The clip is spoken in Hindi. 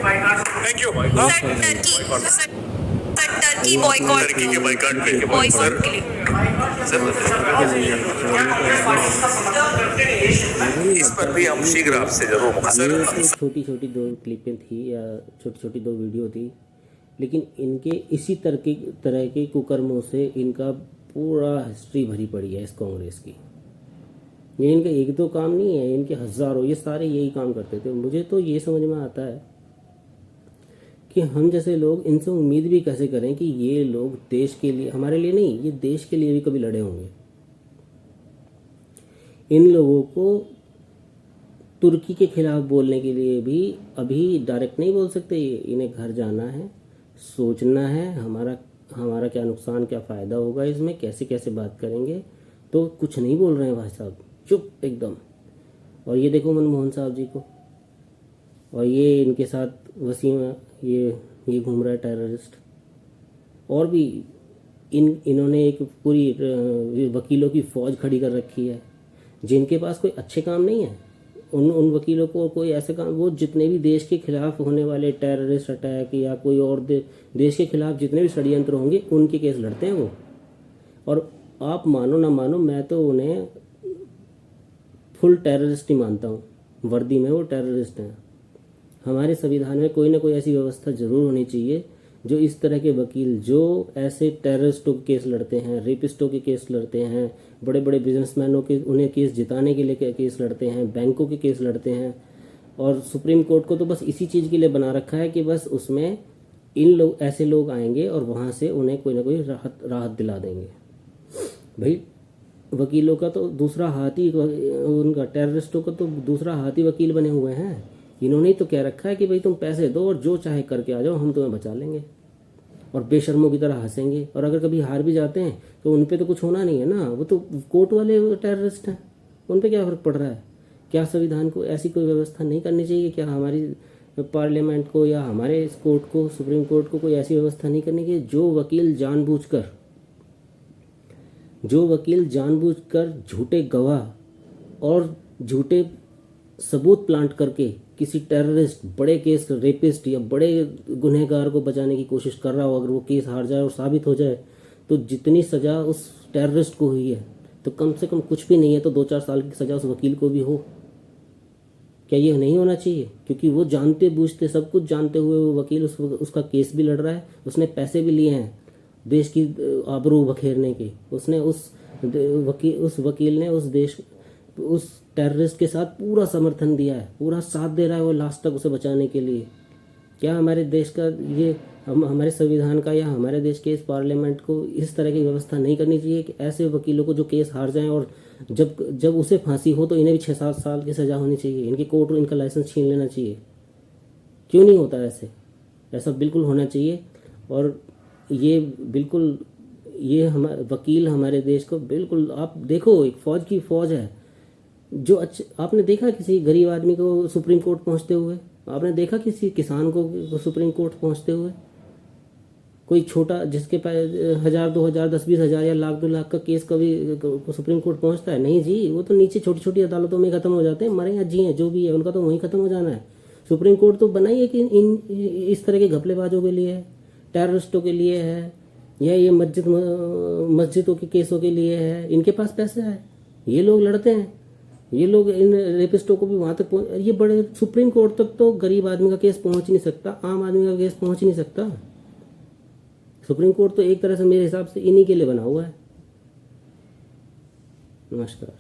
Thank you. Turkey boycott Turkey के बाइकाट पे बॉयकॉट के लिए इस पर भी हम शीघ्र आपसे जरूर मुखसर। ये तो छोटी छोटी दो क्लिपें थी या छोटी छोटी दो वीडियो थी, लेकिन इनके इसी तरह के कुकर्मों से इनका पूरा हिस्ट्री भरी पड़ी है इस कांग्रेस की। ये इनका एक दो काम नहीं है, इनके हज़ारों, ये सारे यही काम करते थे। मुझे तो ये समझ में आता है कि हम जैसे लोग इनसे उम्मीद भी कैसे करें कि ये लोग देश के लिए, हमारे लिए नहीं, ये देश के लिए भी कभी लड़े होंगे। इन लोगों को तुर्की के खिलाफ बोलने के लिए भी अभी डायरेक्ट नहीं बोल सकते। इन्हें घर जाना है, सोचना है हमारा क्या नुकसान, क्या फ़ायदा होगा इसमें, कैसे कैसे बात करेंगे। तो कुछ नहीं बोल रहे हैं भाई साहब, चुप एकदम। और ये देखो मनमोहन साहब जी को, और ये इनके साथ वसीम, ये घूम रहा है टेररिस्ट। और भी इन्होंने एक पूरी वकीलों की फ़ौज खड़ी कर रखी है जिनके पास कोई अच्छे काम नहीं है। उन वकीलों को कोई ऐसे काम, वो जितने भी देश के खिलाफ होने वाले टेररिस्ट अटैक या कोई और देश के खिलाफ जितने भी षड्यंत्र होंगे उनके केस लड़ते हैं वो। और आप मानो ना मानो, मैं तो उन्हें फुल टेररिस्ट ही मानता हूँ। वर्दी में वो टेररिस्ट हैं। हमारे संविधान में कोई ना कोई ऐसी व्यवस्था ज़रूर होनी चाहिए जो इस तरह के वकील, जो ऐसे टेररिस्टों के केस लड़ते हैं, रेपिस्टों के केस लड़ते हैं, बड़े बड़े बिजनेसमैनों के, उन्हें केस जिताने के लिए केस लड़ते हैं, बैंकों के केस लड़ते हैं। और सुप्रीम कोर्ट को तो बस इसी चीज़ के लिए बना रखा है कि बस उसमें ऐसे लोग आएंगे और वहाँ से उन्हें कोई ना कोई राहत दिला देंगे। भाई वकीलों का तो दूसरा हाथ ही, उनका टेररिस्टों का तो दूसरा हाथ ही वकील बने हुए हैं। इन्होंने ही तो कह रखा है कि भाई तुम पैसे दो और जो चाहे करके आ जाओ, हम तुम्हें बचा लेंगे। और बेशर्मों की तरह हंसेंगे। और अगर कभी हार भी जाते हैं तो उन पे तो कुछ होना नहीं है ना, वो तो कोर्ट वाले टेररिस्ट हैं, उन पे क्या फ़र्क पड़ रहा है। क्या संविधान को ऐसी कोई व्यवस्था नहीं करनी चाहिए? क्या हमारी पार्लियामेंट को या हमारे इस कोर्ट को, सुप्रीम कोर्ट को कोई ऐसी व्यवस्था नहीं करनी चाहिए जो वकील जानबूझकर झूठे गवाह और झूठे सबूत प्लांट करके किसी टेररिस्ट, बड़े केस, रेपिस्ट या बड़े गुनहगार को बचाने की कोशिश कर रहा हो, अगर वो केस हार जाए और साबित हो जाए तो जितनी सज़ा उस टेररिस्ट को हुई है तो कम से कम कुछ भी नहीं है तो 2-4 साल की सज़ा उस वकील को भी हो। क्या ये नहीं होना चाहिए? क्योंकि वो जानते बूझते, सब कुछ जानते हुए वो वकील उसका केस भी लड़ रहा है, उसने पैसे भी लिए हैं देश की आबरू बखेरने के। उसने उस वकील ने उस टेररिस्ट के साथ पूरा समर्थन दिया है, पूरा साथ दे रहा है वो लास्ट तक उसे बचाने के लिए। क्या हमारे देश का ये, हमारे संविधान का या हमारे देश के इस पार्लियामेंट को इस तरह की व्यवस्था नहीं करनी चाहिए कि ऐसे वकीलों को जो केस हार जाएं और जब उसे फांसी हो तो इन्हें भी 6-7 साल की सज़ा होनी चाहिए, इनकी कोर्ट इनका लाइसेंस छीन लेना चाहिए? क्यों नहीं होता ऐसा बिल्कुल होना चाहिए। और ये बिल्कुल, ये वकील हमारे देश को बिल्कुल, आप देखो एक फ़ौज की फ़ौज है जो आपने देखा किसी गरीब आदमी को सुप्रीम कोर्ट पहुंचते हुए? आपने देखा किसी किसान को सुप्रीम कोर्ट पहुंचते हुए? कोई छोटा जिसके पास 1000, 2000, 10-20 हज़ार या लाख 2 लाख का केस कभी सुप्रीम कोर्ट पहुंचता है? नहीं जी, वो तो नीचे छोटी छोटी अदालतों में ख़त्म हो जाते हैं। मरे या जिए जो भी है उनका तो वहीं ख़त्म हो जाना है। सुप्रीम कोर्ट तो बनाई है कि इस तरह के घपलेबाजों के लिए है, टेररिस्टों के लिए है, या ये मस्जिदों के केसों के लिए है। इनके पास पैसा है, ये लोग लड़ते हैं। ये लोग इन रेपिस्टों को भी वहाँ तक ये बड़े सुप्रीम कोर्ट तक तो गरीब आदमी का केस पहुँच ही नहीं सकता, आम आदमी का केस पहुँच ही नहीं सकता। सुप्रीम कोर्ट तो एक तरह से मेरे हिसाब से इन्हीं के लिए बना हुआ है। नमस्कार।